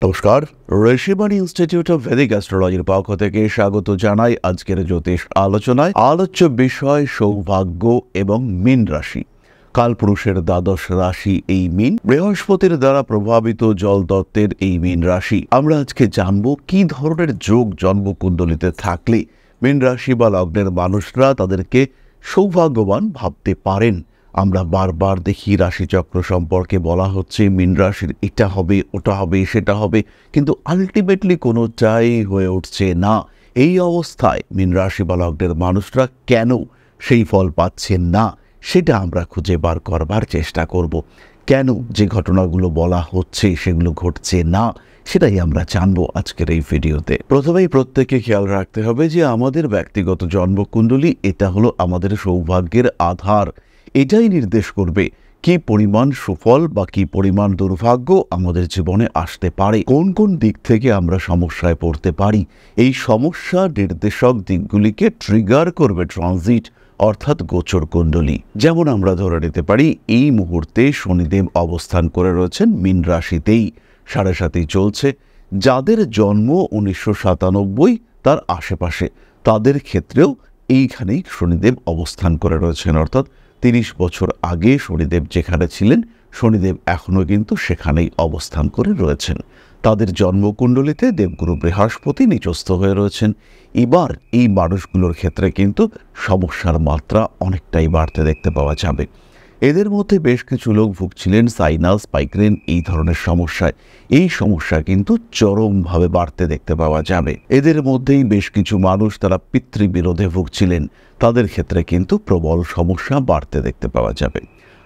নমস্কার, Rishibani institute of Vedic অ্যাস্ট্রোলজির পক্ষ থেকে স্বাগত জানাই আজকের জ্যোতিষ আলোচনায়। আলোচ্য বিষয় সৌভাগ্য এবং মীন রাশি। কালপুরুষের দ্বাদশ রাশি এই মীন, বৃহস্পতির দ্বারা প্রভাবিত জলতত্ত্বের এই মীন রাশি। আমরা আজকে জানব কি ধরনের যোগ জন্মকুণ্ডলিতে থাকলে মীন রাশি বা লগ্নের মানুষরা তাদেরকে সৌভাগ্যবান ভাবতে পারেন। আমরা বারবার দেখি রাশিচক্র সম্পর্কে বলা হচ্ছে মীন রাশির এটা হবে, ওটা হবে, সেটা হবে, কিন্তু আলটিমেটলি কোনোটাই হয়ে উঠছে না। এই অবস্থায় মীন রাশি বা লগ্নের মানুষরা কেন সেই ফল পাচ্ছেন না সেটা আমরা খুঁজে বার করবার চেষ্টা করব। কেন যে ঘটনাগুলো বলা হচ্ছে সেগুলো ঘটছে না সেটাই আমরা জানবো আজকের এই ভিডিওতে। প্রথমেই প্রত্যেককে খেয়াল রাখতে হবে যে আমাদের ব্যক্তিগত জন্মকুণ্ডলী এটা হলো আমাদের সৌভাগ্যের আধার। এটাই নির্দেশ করবে কি পরিমাণ সুফল বা কি পরিমাণ দুর্ভাগ্য আমাদের জীবনে আসতে পারে, কোন কোন দিক থেকে আমরা সমস্যায় পড়তে পারি। এই সমস্যা নির্দেশক দিকগুলিকে ট্রিগার করবে ট্রানজিট অর্থাৎ গোচর কুণ্ডলী। যেমন আমরা ধরে নিতে পারি এই মুহূর্তে শনিদেব অবস্থান করে রয়েছেন মীন রাশিতেই, 7.5 চলছে। যাদের জন্ম 1997 তার আশেপাশে তাদের ক্ষেত্রেও এইখানেই শনিদেব অবস্থান করে রয়েছেন, অর্থাৎ 30 বছর আগে শনিদেব যেখানে ছিলেন শনিদেব এখনও কিন্তু সেখানেই অবস্থান করে রয়েছেন। তাদের জন্মকুণ্ডলিতে দেবগুরু বৃহস্পতি নিচস্থ হয়ে রয়েছেন। এবার এই মানুষগুলোর ক্ষেত্রে কিন্তু সমস্যার মাত্রা অনেকটাই বাড়তে দেখতে পাওয়া যাবে। এদের মধ্যে বেশ কিছু লোক ভুগছিলেন সাইনাস, মাইগ্রেন এই ধরনের সমস্যায়। এই সমস্যা কিন্তু চরমভাবে বাড়তে দেখতে পাওয়া যাবে। এদের মধ্যেই বেশ কিছু মানুষ তারা পিতৃবিরোধে ভুগছিলেন, তাদের ক্ষেত্রে কিন্তু প্রবল সমস্যা বাড়তে দেখতে পাওয়া যাবে।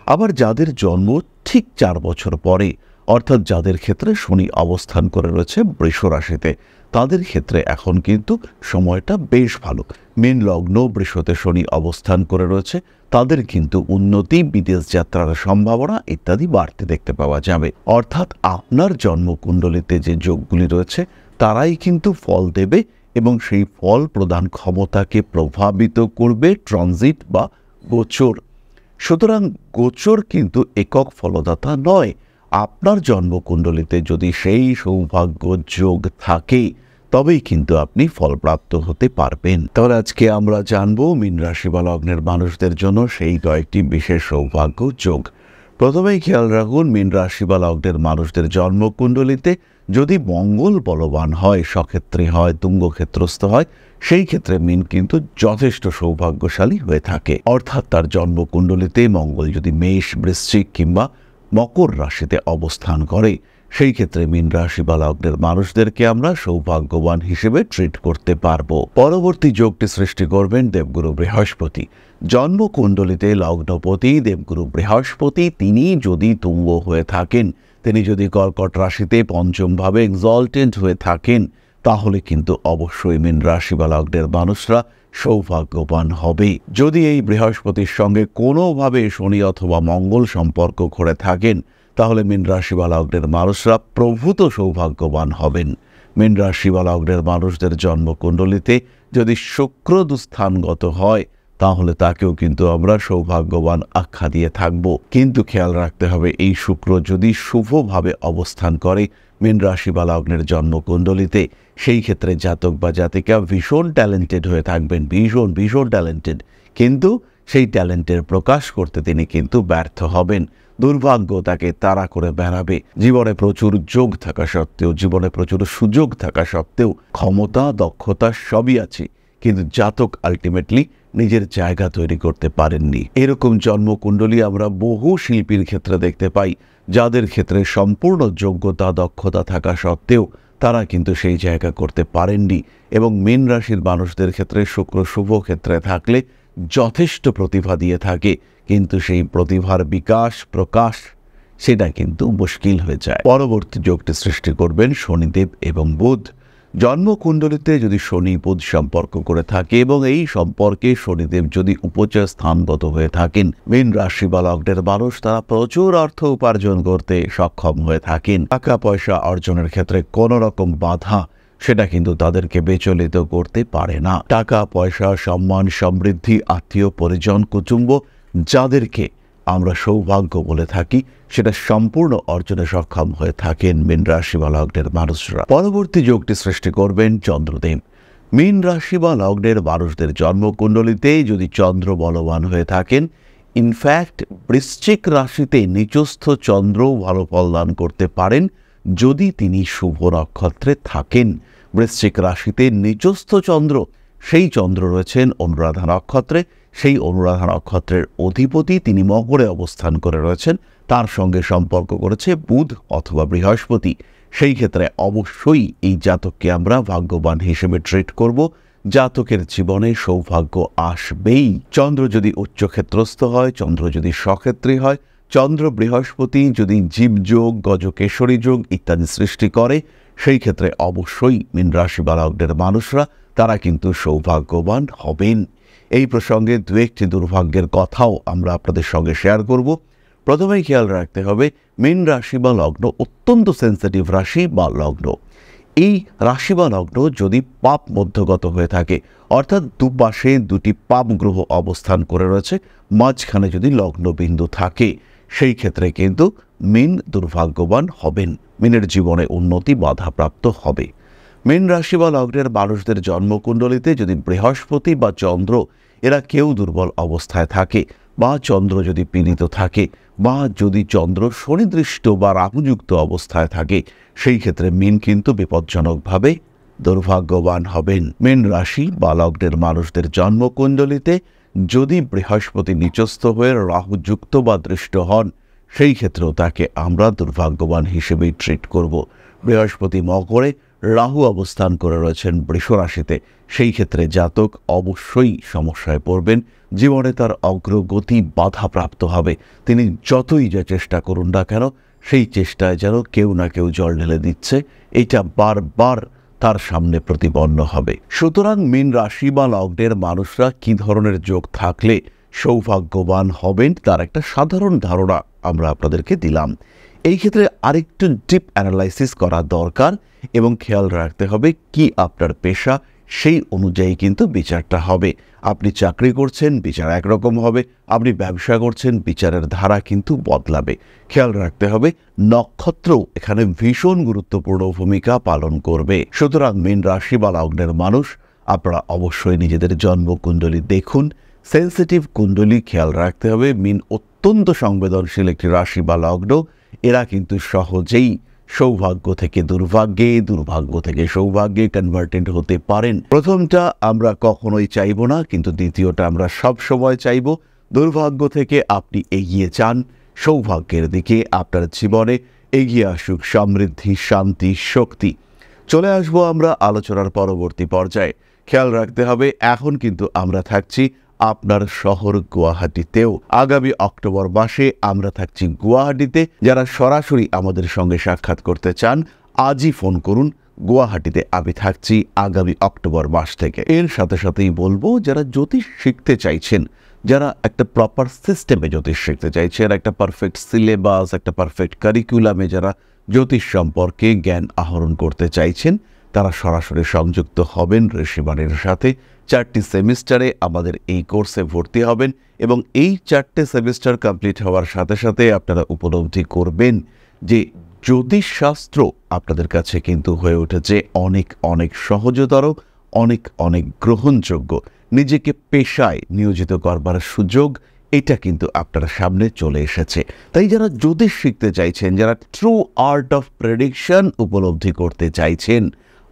আবার যাদের জন্ম ঠিক 4 বছর পরে, অর্থাৎ যাদের ক্ষেত্রে শনি অবস্থান করে রয়েছে বৃষ রাশিতে, তাদের ক্ষেত্রে এখন কিন্তু সময়টা বেশ ভালো। মীন লগ্ন বৃষতে শনি অবস্থান করে রয়েছে, তাদের কিন্তু উন্নতি, বিদেশ যাত্রার সম্ভাবনা ইত্যাদি বাড়তে দেখতে পাওয়া যাবে। অর্থাৎ আপনার জন্মকুণ্ডলিতে যে যোগগুলি রয়েছে তারাই কিন্তু ফল দেবে এবং সেই ফল প্রদান ক্ষমতাকে প্রভাবিত করবে ট্রানজিট বা গোচর। সুতরাং গোচর কিন্তু একক ফলদাতা নয়। আপনার জন্মকুণ্ডলিতে যদি সেই সৌভাগ্য যোগ থাকে তবেই কিন্তু আপনি ফলপ্রাপ্ত হতে পারবেন। তাহলে আজকে আমরা জানবো মীন রাশি বা লগ্নের মানুষদের জন্য সেই কয়েকটি বিশেষ সৌভাগ্য যোগ। প্রথমেই খেয়াল রাখুন মীন রাশি বা লগ্নের মানুষদের জন্মকুণ্ডলিতে যদি মঙ্গল বলবান হয়, সক্ষেত্রে হয়, তুঙ্গক্ষেত্রস্থ হয়, সেই ক্ষেত্রে মীন কিন্তু যথেষ্ট সৌভাগ্যশালী হয়ে থাকে। অর্থাৎ তার জন্মকুণ্ডলিতে মঙ্গল যদি মেষ, বৃশ্চিক কিংবা মকর রাশিতে অবস্থান করে, সেই ক্ষেত্রে মীন রাশি বা লগ্নের মানুষদেরকে আমরা সৌভাগ্যবান হিসেবে ট্রিট করতে পারবো। পরবর্তী যোগটি সৃষ্টি করবেন দেবগুরু বৃহস্পতি। জন্মকুণ্ডলিতে লগ্নপতি দেবগুরু বৃহস্পতি তিনি যদি তুঙ্গ হয়ে থাকেন, তিনি যদি কর্কট রাশিতে পঞ্চম ভাবে এক্সলটেন্ট হয়ে থাকেন, তাহলে কিন্তু অবশ্যই মীন রাশি বা লগ্নের মানুষরা সৌভাগ্যবান হবে। যদি এই বৃহস্পতির সঙ্গে কোনোভাবে শনি অথবা মঙ্গল সম্পর্ক করে থাকেন, তাহলে মীন রাশি বা লগ্নের মানুষরা প্রভূত সৌভাগ্যবান হবেন। মীন রাশি বা লগ্নের মানুষদের জন্মকুণ্ডলিতে যদি শুক্র দুস্থানগত হয়, তাহলে তাকেও কিন্তু আমরা সৌভাগ্যবান আখ্যা দিয়ে থাকব। কিন্তু খেয়াল রাখতে হবে এই শুক্র যদি শুভভাবে অবস্থান করে মীন রাশি বা লগ্নের জন্মকুণ্ডলিতে, সেই ক্ষেত্রে জাতক বা জাতিকা ভীষণ ট্যালেন্টেড হয়ে থাকবেন, ভীষণ ভীষণ ট্যালেন্টেড, কিন্তু সেই ট্যালেন্টের প্রকাশ করতে তিনি কিন্তু ব্যর্থ হবেন। দুর্ভাগ্য তাকে তাড়া করে বেড়াবে। জীবনে প্রচুর যোগ থাকা সত্ত্বেও, জীবনে প্রচুর সুযোগ থাকা সত্ত্বেও, ক্ষমতা, দক্ষতা সবই আছে, কিন্তু জাতক আলটিমেটলি নিজের জায়গা তৈরি করতে পারেননি। এরকম জন্মকুণ্ডলী আমরা বহু শিল্পীর ক্ষেত্রে দেখতে পাই, যাদের ক্ষেত্রে সম্পূর্ণ যোগ্যতা, দক্ষতা থাকা সত্ত্বেও তারা কিন্তু সেই জায়গা করতে পারেননি। এবং মীন রাশির মানুষদের ক্ষেত্রে শুক্র শুভ ক্ষেত্রে থাকলে যথেষ্ট প্রতিভা দিয়ে থাকে, কিন্তু সেই প্রতিভার বিকাশ, প্রকাশ সেটা কিন্তু মুশকিল হয়ে যায়। পরবর্তী যোগটি সৃষ্টি করবেন শনিদেব এবং বুধ। জন্মকুণ্ডলিতে যদি শনি বুধ সম্পর্ক করে থাকে এবং এই সম্পর্কে শনিদেব যদি উপচয় স্থানগত হয়ে থাকেন, মীন রাশি বা লগ্নের মানুষ তারা প্রচুর অর্থ উপার্জন করতে সক্ষম হয়ে থাকেন। টাকা পয়সা অর্জনের ক্ষেত্রে কোনো রকম বাধা সেটা কিন্তু তাদেরকে বিচলিত করতে পারে না। টাকা পয়সা, সম্মান, সমৃদ্ধি, আত্মীয় পরিজন, কুটুম্ব যাদেরকে আমরা সৌভাগ্য বলে থাকি, সেটা সম্পূর্ণ অর্জনে সক্ষম হয়ে থাকেন মীন রাশি বা লগ্নের মানুষরা। পরবর্তী যোগটি সৃষ্টি করবেন চন্দ্রদেব। মীন রাশি বা লগ্নের মানুষদের জন্মকুণ্ডলিতে যদি চন্দ্র বলবান হয়ে থাকেন, ইনফ্যাক্ট বৃশ্চিক রাশিতে নিচস্থ চন্দ্রও ভালো ফল দান করতে পারেন যদি তিনি শুভ নক্ষত্রে থাকেন। বৃশ্চিক রাশিতে নিচস্থ চন্দ্র, সেই চন্দ্র রয়েছেন অনুরাধা নক্ষত্রে। সেই অনুরাধা নক্ষত্রের অধিপতি তিনি মকরে অবস্থান করে রয়েছেন, তার সঙ্গে সম্পর্ক করেছে বুধ অথবা বৃহস্পতি। সেই ক্ষেত্রে অবশ্যই এই জাতককে আমরা ভাগ্যবান হিসেবে ট্রিট করব। জাতকের জীবনে সৌভাগ্য আসবেই। চন্দ্র যদি উচ্চক্ষেত্রস্থ হয়, চন্দ্র যদি স্বক্ষেত্রী হয়, চন্দ্র বৃহস্পতি যদি জীবযোগ, গজকেশরী যোগ ইত্যাদি সৃষ্টি করে, সেই ক্ষেত্রে অবশ্যই মীন রাশি বা লগ্নের মানুষরা তারা কিন্তু সৌভাগ্যবান হবেন। এই প্রসঙ্গে দু একটি দুর্ভাগ্যের কথাও আমরা আপনাদের সঙ্গে শেয়ার করব। প্রথমেই খেয়াল রাখতে হবে, মীন রাশি বা লগ্ন অত্যন্ত সেন্সিটিভ রাশি বা লগ্ন। এই রাশি বা লগ্ন যদি পাপ মধ্যগত হয়ে থাকে, অর্থাৎ দুপাশে দুটি পাপ গ্রহ অবস্থান করে রয়েছে, মাঝখানে যদি লগ্নবিন্দু থাকে, সেই ক্ষেত্রে কিন্তু মীন দুর্ভাগ্যবান হবেন। মীনের জীবনে উন্নতি বাধাপ্রাপ্ত হবে। মীন রাশি বা লগ্নের মানুষদের জন্মকুণ্ডলিতে যদি বৃহস্পতি বা চন্দ্র এরা কেউ দুর্বল অবস্থায় থাকে, বা চন্দ্র যদি পীড়িত থাকে, বা যদি চন্দ্র শনিদৃষ্ট বা রাহুযুক্ত অবস্থায় থাকে, সেই ক্ষেত্রে মীন কিন্তু বিপজ্জনকভাবে দুর্ভাগ্যবান হবেন। মীন রাশি বা লগ্নের মানুষদের জন্মকুণ্ডলিতে যদি বৃহস্পতি নিচস্থ হয়ে রাহুযুক্ত বা দৃষ্ট হন, সেই ক্ষেত্রেও তাকে আমরা দুর্ভাগ্যবান হিসেবেই ট্রিট করব। বৃহস্পতি মকরে, রাহু অবস্থান করে রয়েছেন বৃষ রাশিতে, সেই ক্ষেত্রে জাতক অবশ্যই সমস্যায় পড়বেন। জীবনে তার অগ্রগতি বাধাপ্রাপ্ত হবে। তিনি যতই যা চেষ্টা করুন না কেন, সেই চেষ্টায় যেন কেউ না কেউ জল ঢেলে দিচ্ছে, এটা বারবার তার সামনে প্রতিপন্ন হবে। সুতরাং মীন রাশি বা লগ্নের মানুষরা কি ধরনের যোগ থাকলে সৌভাগ্যবান হবেন তার একটা সাধারণ ধারণা আমরা আপনাদেরকে দিলাম। এই ক্ষেত্রে আরেকটু ডিপ অ্যানালাইসিস করা দরকার এবং খেয়াল রাখতে হবে কি আপনার পেশা, সেই অনুযায়ী কিন্তু বিচারটা হবে। আপনি চাকরি করছেন, বিচার একরকম হবে। আপনি ব্যবসা করছেন, বিচারের ধারা কিন্তু বদলাবে। খেয়াল রাখতে হবে নক্ষত্র এখানে ভীষণ গুরুত্বপূর্ণ ভূমিকা পালন করবে। সুতরাং মীন রাশি বা লগ্নের মানুষ আপনারা অবশ্যই নিজেদের জন্মকুণ্ডলী দেখুন। সেন্সিটিভ কুণ্ডলী খেয়াল রাখতে হবে। মীন অত্যন্ত সংবেদনশীল একটি রাশি বা লগ্ন। এরা কিন্তু সহজেই সৌভাগ্য থেকে দুর্ভাগ্যে, দুর্ভাগ্য থেকে সৌভাগ্যে কনভার্টেড হতে পারেন। প্রথমটা আমরা কখনোই চাইব না, কিন্তু দ্বিতীয়টা আমরা সব সময় চাইব। দুর্ভাগ্য থেকে আপনি এগিয়ে যান, সৌভাগ্যের দিকে আপনার জীবনে এগিয়ে আসুক সমৃদ্ধি, শান্তি, শক্তি। চলে আসবো আমরা আলোচনার পরবর্তী পর্যায়ে। খেয়াল রাখতে হবে এখন কিন্তু আমরা থাকছি আপনার শহর গুয়াহাটিতেও। আগামী অক্টোবর মাসে আমরা থাকছি গুয়াহাটিতে। যারা সরাসরি আমাদের সঙ্গে সাক্ষাৎ করতে চান আজই ফোন করুন। গুয়াহাটিতে আমি থাকছি আগামী অক্টোবর মাস থেকে। এর সাথে সাথেই বলবো, যারা জ্যোতিষ শিখতে চাইছেন, যারা একটা প্রপার সিস্টেমে জ্যোতিষ শিখতে চাইছেন, একটা পারফেক্ট সিলেবাস, একটা পারফেক্ট কারিকুলামে যারা জ্যোতিষ সম্পর্কে জ্ঞান আহরণ করতে চাইছেন, তারা সরাসরি সংযুক্ত হবেন ঋষিবাণীর সাথে। 4টি সেমিস্টারে আমাদের এই কোর্সে ভর্তি হবেন এবং এই 4টে সেমিস্টার কমপ্লিট হওয়ার সাথে সাথে আপনারা উপলব্ধি করবেন যে জ্যোতিষশাস্ত্র আপনাদের কাছে কিন্তু হয়ে উঠেছে অনেক অনেক সহজতর, অনেক অনেক গ্রহণযোগ্য। নিজেকে পেশায় নিয়োজিত করবার সুযোগ এটা কিন্তু আপনার সামনে চলে এসেছে। তাই যারা জ্যোতিষ শিখতে চাইছেন, যারা ট্রু আর্ট অফ প্রেডিকশন উপলব্ধি করতে চাইছেন,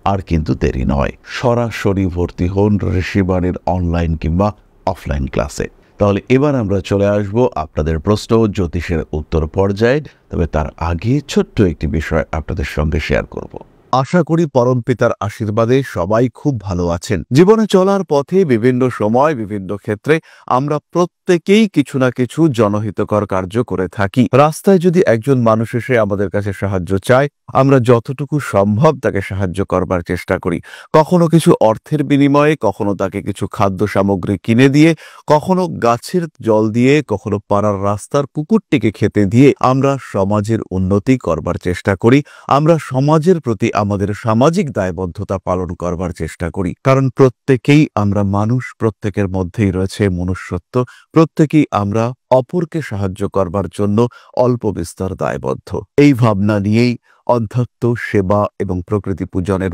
আর কিন্তু দেরি নয়, সরাসরি ভর্তি হন ঋষিবাণীর অনলাইন কিংবা অফলাইন ক্লাসে। তাহলে এবার আমরা চলে আসব আপনাদের প্রশ্ন জ্যোতিষের উত্তর পর্যায়ে। তবে তার আগে ছোট্ট একটি বিষয় আপনাদের সঙ্গে শেয়ার করব। আশা করি পরমপিতার আশীর্বাদে সবাই খুব ভালো আছেন। জীবনে চলার পথে বিভিন্ন সময় বিভিন্ন ক্ষেত্রে আমরা প্রত্যেকেই কিছু না কিছু জনহিতকর কার্য করে থাকি। রাস্তায় যদি একজন মানুষ এসে আমাদের কাছে সাহায্য চায়, আমরা যতটুকু সম্ভব তাকে সাহায্য করবার চেষ্টা করি। কখনো কিছু অর্থের বিনিময়ে, কখনো তাকে কিছু খাদ্য সামগ্রী কিনে দিয়ে, কখনো গাছের জল দিয়ে, কখনো পাড়ার রাস্তার কুকুরটিকে খেতে দিয়ে আমরা সমাজের উন্নতি করবার চেষ্টা করি। আমরা সমাজের প্রতি আমাদের সামাজিক দায়বদ্ধতা পালন করবার চেষ্টা করি, কারণ প্রত্যেকেই আমরা মানুষ, প্রত্যেকের মধ্যেই রয়েছে মনুষ্যত্ব, প্রত্যেকেই আমরা অপরকে সাহায্য করবার জন্য অল্প বিস্তর দায়বদ্ধ। এই ভাবনা নিয়েই অধ্যাত্ম, সেবা এবং প্রকৃতি পূজনের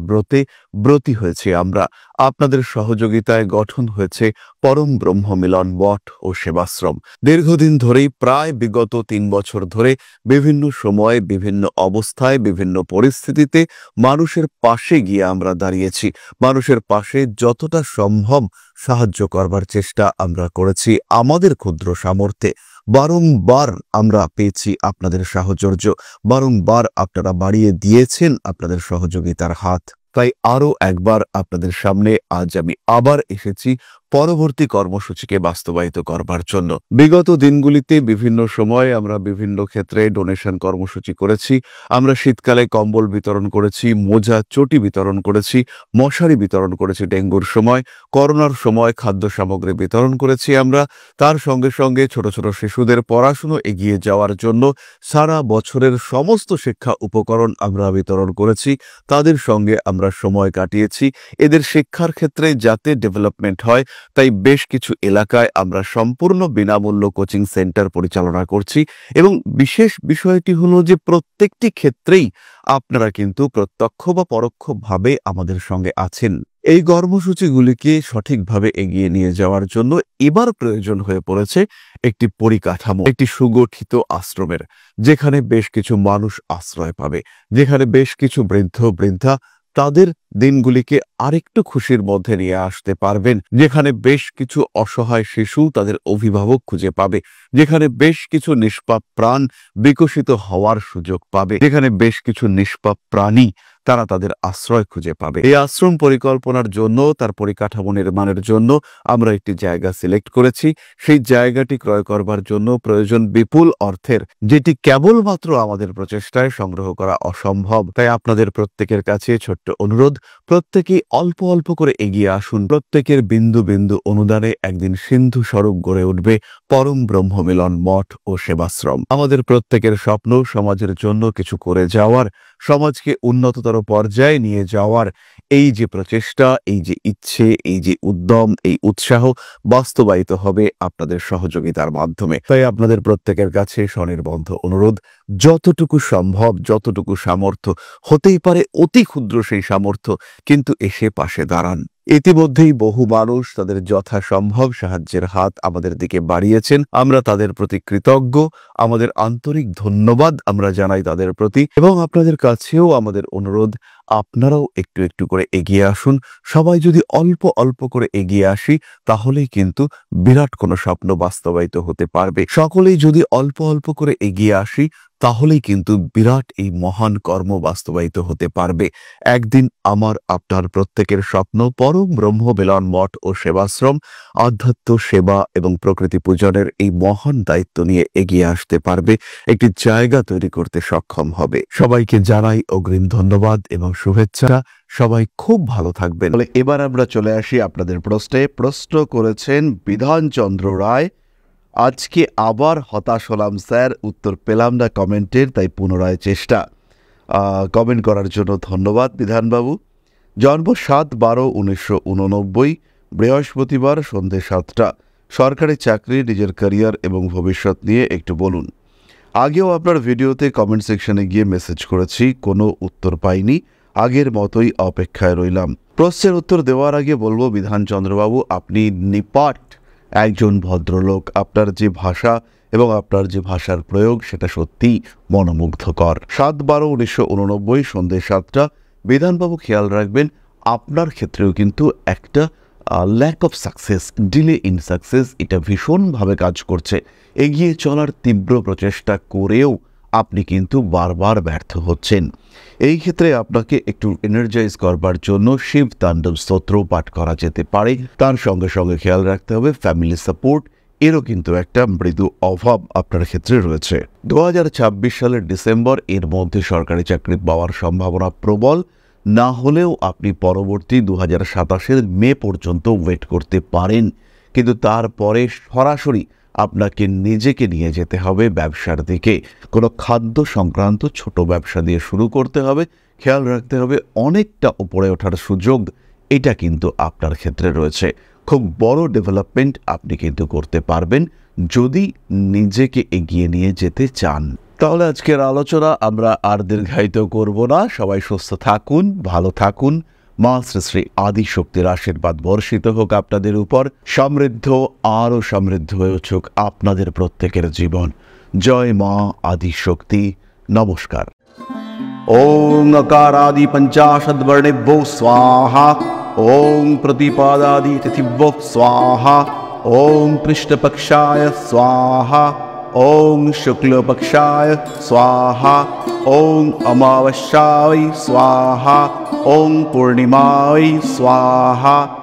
ব্রতী হয়েছে আমরা। আপনাদের সহযোগিতায় গঠন হয়েছে পরম ব্রহ্ম মিলন মঠ ও সেবাশ্রম। দীর্ঘদিন ধরেই, প্রায় বিগত 3 বছর ধরে বিভিন্ন সময়ে, বিভিন্ন অবস্থায়, বিভিন্ন পরিস্থিতিতে মানুষের পাশে গিয়ে আমরা দাঁড়িয়েছি। মানুষের পাশে যতটা সম্ভব সাহায্য করবার চেষ্টা আমরা করেছি আমাদের ক্ষুদ্র সামর্থ্যে। বারংবার আমরা পেয়েছি আপনাদের সাহচর্য, বারংবার আপনারা বাড়িয়ে দিয়েছেন আপনাদের সহযোগিতার হাত। তাই আরও একবার আপনাদের সামনে আজ আমি আবার এসেছি পরবর্তী কর্মসূচিকে বাস্তবায়িত করবার জন্য। বিগত দিনগুলিতে বিভিন্ন সময়ে আমরা বিভিন্ন ক্ষেত্রে ডোনেশন কর্মসূচি করেছি। আমরা শীতকালে কম্বল বিতরণ করেছি, মোজা, চটি বিতরণ করেছি, মশারি বিতরণ করেছি ডেঙ্গুর সময়, করোনার সময় খাদ্য সামগ্রী বিতরণ করেছি আমরা। তার সঙ্গে সঙ্গে ছোট ছোট শিশুদের পড়াশুনো এগিয়ে যাওয়ার জন্য সারা বছরের সমস্ত শিক্ষা উপকরণ আমরা বিতরণ করেছি। তাদের সঙ্গে আমরা সময় কাটিয়েছি। এদের শিক্ষার ক্ষেত্রে যাতে ডেভেলপমেন্ট হয়, তাই বেশ কিছু এলাকায় আমরা সম্পূর্ণ বিনামূল্য কোচিং সেন্টার পরিচালনা করছি। এবং বিশেষ বিষয়টি হলো যে প্রত্যেকটি ক্ষেত্রেই আপনারা কিন্তু প্রত্যক্ষ বা পরোক্ষভাবে আমাদের সঙ্গে আছেন। এই কর্মসূচিগুলিকে সঠিকভাবে এগিয়ে নিয়ে যাওয়ার জন্য এবার প্রয়োজন হয়ে পড়েছে একটি পরিকাঠামো, একটি সুগঠিত আশ্রমের, যেখানে বেশ কিছু মানুষ আশ্রয় পাবে, যেখানে বেশ কিছু বৃদ্ধা তাদের দিনগুলিকে আরেকটু খুশির মধ্যে নিয়ে আসতে পারবেন, যেখানে বেশ কিছু অসহায় শিশু তাদের অভিভাবক খুঁজে পাবে, যেখানে বেশ কিছু নিষ্পাপ প্রাণ বিকশিত হওয়ার সুযোগ পাবে, যেখানে বেশ কিছু নিষ্পাপ প্রাণী তারা তাদের আশ্রয় খুঁজে পাবে। এই আশ্রম পরিকল্পনার জন্য, তার পরিকাঠামো নির্মাণের জন্য আমরা একটি জায়গা সিলেক্ট করেছি। সেই জায়গাটি ক্রয় করবার জন্য প্রয়োজন বিপুল অর্থের, যেটি কেবলমাত্র আমাদের প্রচেষ্টায় সংগ্রহ করা অসম্ভব। তাই আপনাদের প্রত্যেকের কাছে ছোট্ট অনুরোধ, প্রত্যেকেই অল্প অল্প করে এগিয়ে আসুন। প্রত্যেকের বিন্দু বিন্দু অনুদানে একদিন সিন্ধু স্বরূপ গড়ে উঠবে পরম ব্রহ্ম মিলন মঠ ও সেবাশ্রম। আমাদের প্রত্যেকের স্বপ্ন সমাজের জন্য কিছু করে যাওয়ার, সমাজকে উন্নততর পর্যায়ে নিয়ে যাওয়ার। এই যে প্রচেষ্টা, এই যে ইচ্ছে, এই যে উদ্যম, এই উৎসাহ বাস্তবায়িত হবে আপনাদের সহযোগিতার মাধ্যমে। তাই আপনাদের প্রত্যেকের কাছে স্বনির্বন্ধ অনুরোধ, যতটুকু সম্ভব, যতটুকু সামর্থ্য, হতেই পারে অতি ক্ষুদ্র সেই সামর্থ্য, কিন্তু এসে পাশে দাঁড়ান। ইতিমধ্যেই বহু মানুষ তাদের যথাসম্ভব সাহায্যের হাত আমাদের দিকে বাড়িয়েছেন। আমরা তাদের প্রতি কৃতজ্ঞ, আমাদের আন্তরিক ধন্যবাদ আমরা জানাই তাদের প্রতি। এবং আপনাদের কাছেও আমাদের অনুরোধ, আপনারাও একটু একটু করে এগিয়ে আসুন। সবাই যদি অল্প অল্প করে এগিয়ে আসি, তাহলেই কিন্তু বিরাট কোনো স্বপ্ন বাস্তবায়িত হতে পারবে। সকলেই যদি অল্প অল্প করে এগিয়ে আসি, তাহলেই কিন্তু বিরাট এই মহান কর্ম বাস্তবায়িত হতে পারবে। একদিন আমার আপনার প্রত্যেকের স্বপ্ন পরম ব্রহ্ম মিলন মঠ ও সেবাশ্রম আধ্যাত্ম, সেবা এবং প্রকৃতি পূজনের এই মহান দায়িত্ব নিয়ে এগিয়ে আসতে পারবে, একটি জায়গা তৈরি করতে সক্ষম হবে। সবাইকে জানাই অগ্রিম ধন্যবাদ এবং শুভেচ্ছা। সবাই খুব ভালো থাকবেন। এবার আমরা চলে আসি আপনাদের প্রশ্নে। প্রশ্ন করেছেন বিধানচন্দ্র রায়। আজকে আবার হতাশ হলাম স্যার, উত্তর পেলাম না কমেন্টের, তাই পুনরায় চেষ্টা। কমেন্ট করার জন্য ধন্যবাদ বিধানবাবু। জন্ম 7/12/1989, বৃহস্পতিবার, সন্ধ্যে 7টা। সরকারি চাকরি, নিজের ক্যারিয়ার এবং ভবিষ্যৎ নিয়ে একটু বলুন। আগেও আপনার ভিডিওতে কমেন্ট সেকশনে গিয়ে মেসেজ করেছি, কোনো উত্তর পাইনি। আগের মতোই অপেক্ষায় রইলাম। প্রশ্নের উত্তর দেওয়ার আগে বলবো বিধানচন্দ্রবাবু, আপনি নিপাট একজন ভদ্রলোক। আপনার যে ভাষা এবং আপনার যে ভাষার প্রয়োগ, সেটা সত্যিই মনোমুগ্ধকর। 7/12/1989, সন্ধ্যে 7টা। বিধানবাবু খেয়াল রাখবেন, আপনার ক্ষেত্রেও কিন্তু একটা lack of success, delay in success, এটা ভীষণভাবে কাজ করছে। এগিয়ে চলার তীব্র প্রচেষ্টা করেও আপনি কিন্তু বারবার ব্যর্থ হচ্ছেন। এই ক্ষেত্রে আপনাকে একটু এনার্জাইজ করবার জন্য শিব তাণ্ডব স্তোত্র পাঠ করা যেতে পারে। তার সঙ্গে সঙ্গে খেয়াল রাখতে হবে ফ্যামিলি সাপোর্ট, এরও কিন্তু একটা মৃদু অভাব আপনার ক্ষেত্রে রয়েছে। 2026 সালের ডিসেম্বর এর মধ্যে সরকারি চাকরি পাওয়ার সম্ভাবনা প্রবল। না হলেও আপনি পরবর্তী 2027 মে পর্যন্ত ওয়েট করতে পারেন, কিন্তু তারপরে সরাসরি আপনাকে নিজেকে নিয়ে যেতে হবে ব্যবসার দিকে। কোনো খাদ্য সংক্রান্ত ছোট ব্যবসা দিয়ে শুরু করতে হবে। খেয়াল রাখতে হবে অনেকটা উপরে ওঠার সুযোগ এটা কিন্তু আপনার ক্ষেত্রে রয়েছে। খুব বড় ডেভেলপমেন্ট আপনি কিন্তু করতে পারবেন যদি নিজেকে এগিয়ে নিয়ে যেতে চান। তাহলে আজকের আলোচনা আমরা আর দীর্ঘায়িত করব না। সবাই সুস্থ থাকুন, ভালো থাকুন। মা শ্রী শ্রী আদিশক্তির আশীর্বাদ বর্ষিত হোক আপনাদের উপর। সমৃদ্ধ, আরও সমৃদ্ধ হয়ে উঠুক আপনাদের প্রত্যেকের জীবন। জয় মা আদিশক্তি। নমস্কার। ওং अकारादि पंचाशद्वर्णेभ्यो स्वाहा। ओं प्रतिपादादि तिथिभ्यो स्वाहा। ओं कृष्णपक्षाय स्वाहा। ओं शुक्लपक्षाय स्वाहा। ओं अमावस्याय स्वाहा। ओं पूर्णिमाय स्वाहा।